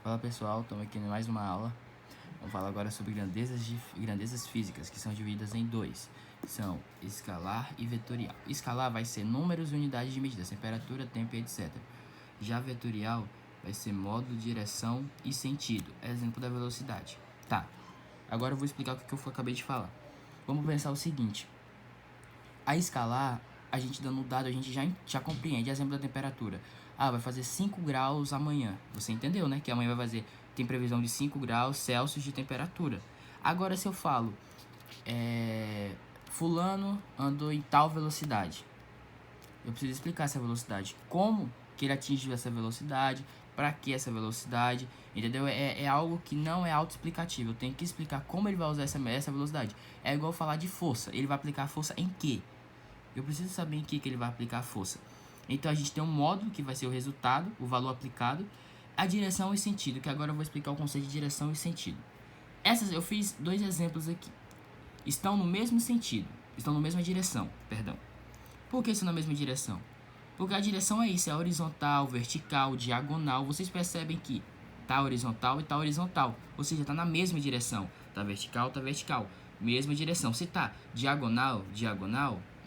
Fala pessoal, estamos aqui em mais uma aula. Vamos falar agora sobre grandezas físicas, que são divididas em dois. São escalar e vetorial. Escalar vai ser números e unidades de medida, temperatura, tempo e etc. Já vetorial vai ser modo, direção e sentido. Exemplo da velocidade. Tá, agora eu vou explicar o que eu acabei de falar. Vamos pensar o seguinte. A escalar, a gente dando o dado, a gente já compreende. Exemplo da temperatura. Vai fazer 5 graus amanhã. Você entendeu, né? Que amanhã vai fazer, tem previsão de 5 graus Celsius de temperatura. Agora, se eu falo, fulano andou em tal velocidade. Eu preciso explicar essa velocidade. Como que ele atingiu essa velocidade, para que essa velocidade, entendeu? É algo que não é autoexplicativo. Eu tenho que explicar como ele vai usar essa velocidade. É igual falar de força. Ele vai aplicar força em quê? Eu preciso saber em que ele vai aplicar a força. Então a gente tem um módulo que vai ser o resultado, o valor aplicado, a direção e sentido, que agora eu vou explicar o conceito de direção e sentido. Essas eu fiz dois exemplos aqui. Estão no mesmo sentido, estão na mesma direção, perdão. Por que estão na mesma direção? Porque a direção é isso, é horizontal, vertical, diagonal. Vocês percebem que tá horizontal e tá horizontal, ou seja, tá na mesma direção. Tá vertical, mesma direção. Se tá diagonal,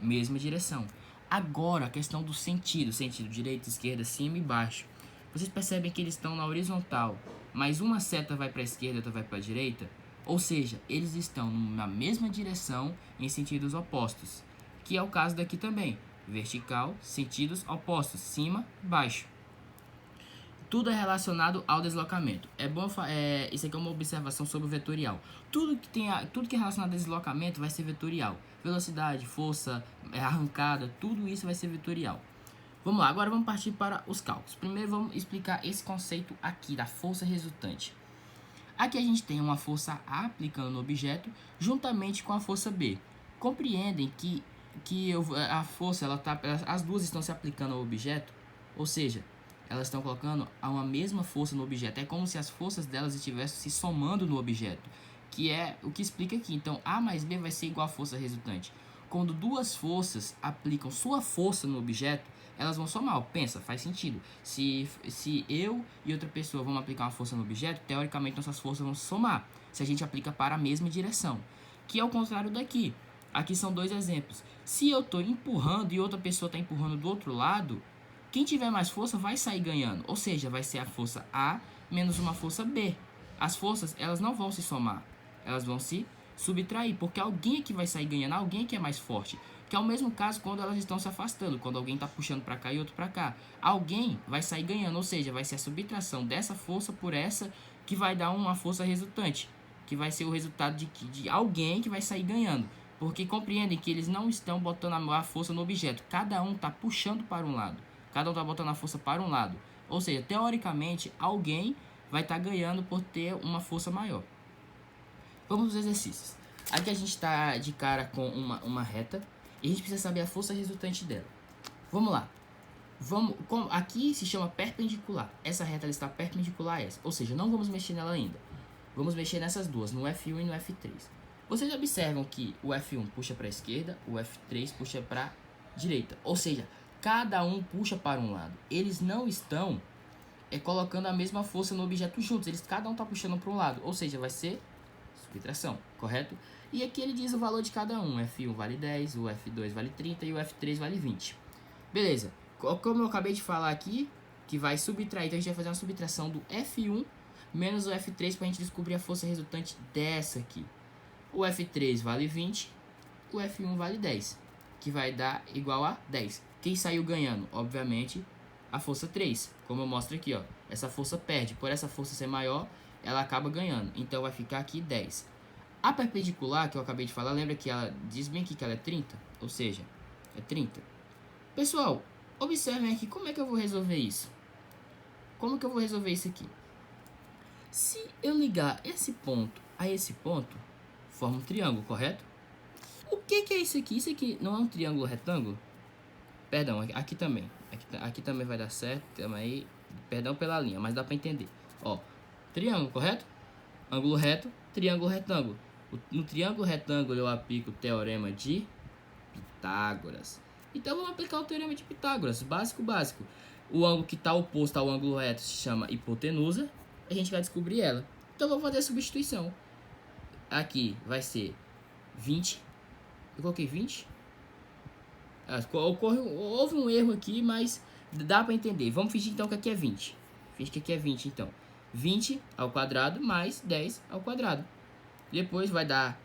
mesma direção. Agora, a questão do sentido direita, esquerda, cima e baixo. Vocês percebem que eles estão na horizontal, mas uma seta vai para a esquerda e outra vai para a direita? Ou seja, eles estão na mesma direção em sentidos opostos, que é o caso daqui também. Vertical, sentidos opostos, cima, baixo. Tudo é relacionado ao deslocamento. Isso aqui é uma observação sobre o vetorial. Tudo que é relacionado a deslocamento vai ser vetorial. Velocidade, força, arrancada, tudo isso vai ser vetorial. Vamos lá, agora vamos partir para os cálculos. Primeiro vamos explicar esse conceito aqui da força resultante. Aqui a gente tem uma força A aplicando no objeto juntamente com a força B. Compreendem que a força, as duas estão se aplicando ao objeto, ou seja, elas estão colocando uma mesma força no objeto. É como se as forças delas estivessem se somando no objeto, que é o que explica aqui. Então, A mais B vai ser igual à força resultante. Quando duas forças aplicam sua força no objeto, elas vão somar. Pensa, faz sentido. Se eu e outra pessoa vamos aplicar uma força no objeto, teoricamente nossas forças vão se somar, se a gente aplica para a mesma direção. Que é o contrário daqui. Aqui são dois exemplos. Se eu estou empurrando e outra pessoa está empurrando do outro lado, quem tiver mais força vai sair ganhando. Ou seja, vai ser a força A menos uma força B. As forças, elas não vão se somar. Elas vão se subtrair, porque alguém que vai sair ganhando, alguém que é mais forte. Que é o mesmo caso quando elas estão se afastando, quando alguém está puxando para cá e outro para cá. Alguém vai sair ganhando, ou seja, vai ser a subtração dessa força por essa que vai dar uma força resultante, que vai ser o resultado de alguém que vai sair ganhando. Porque compreendem que eles não estão botando a força no objeto, cada um está puxando para um lado, cada um está botando a força para um lado. Ou seja, teoricamente, alguém vai estar ganhando por ter uma força maior. Vamos aos exercícios. Aqui a gente está de cara com uma reta e a gente precisa saber a força resultante dela. Vamos lá. Aqui se chama perpendicular. Essa reta ela está perpendicular a essa. Ou seja, não vamos mexer nela ainda. Vamos mexer nessas duas, no F1 e no F3. Vocês observam que o F1 puxa para a esquerda, o F3 puxa para a direita. Ou seja, cada um puxa para um lado. Eles não estão colocando a mesma força no objeto juntos. Cada um está puxando para um lado. Ou seja, vai ser subtração, correto? E aqui ele diz o valor de cada um. O F1 vale 10, o F2 vale 30 e o F3 vale 20. Beleza. Como eu acabei de falar aqui, que vai subtrair, então a gente vai fazer uma subtração do F1 menos o F3 para a gente descobrir a força resultante dessa aqui. O F3 vale 20, o F1 vale 10, que vai dar igual a 10. Quem saiu ganhando? Obviamente, a força 3, como eu mostro aqui, ó. Essa força perde, por essa força ser maior, ela acaba ganhando. Então vai ficar aqui 10. A perpendicular, que eu acabei de falar, lembra que ela diz bem aqui que ela é 30? Ou seja, é 30. Pessoal, observem aqui como é que eu vou resolver isso. Como que eu vou resolver isso aqui? Se eu ligar esse ponto a esse ponto, forma um triângulo, correto? O que é isso aqui? Isso aqui não é um triângulo retângulo? Perdão, aqui também. Aqui também vai dar certo. Também, perdão pela linha, mas dá para entender. Ó, triângulo, correto? Ângulo reto, triângulo retângulo. No triângulo retângulo eu aplico o teorema de Pitágoras. Então vamos aplicar o teorema de Pitágoras, básico. O ângulo que está oposto ao ângulo reto se chama hipotenusa. a gente vai descobrir ela. Então, vou fazer a substituição. Aqui vai ser 20. Eu coloquei 20. Houve um erro aqui, mas dá para entender. Vamos fingir então que aqui é 20. Finge que aqui é 20, então. 20 ao quadrado mais 10 ao quadrado. Depois vai dar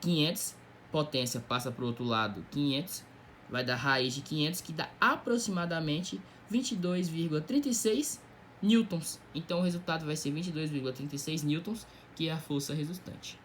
500. Potência passa para o outro lado, 500. Vai dar raiz de 500, que dá aproximadamente 22,36 newtons. Então o resultado vai ser 22,36 newtons, que é a força resultante.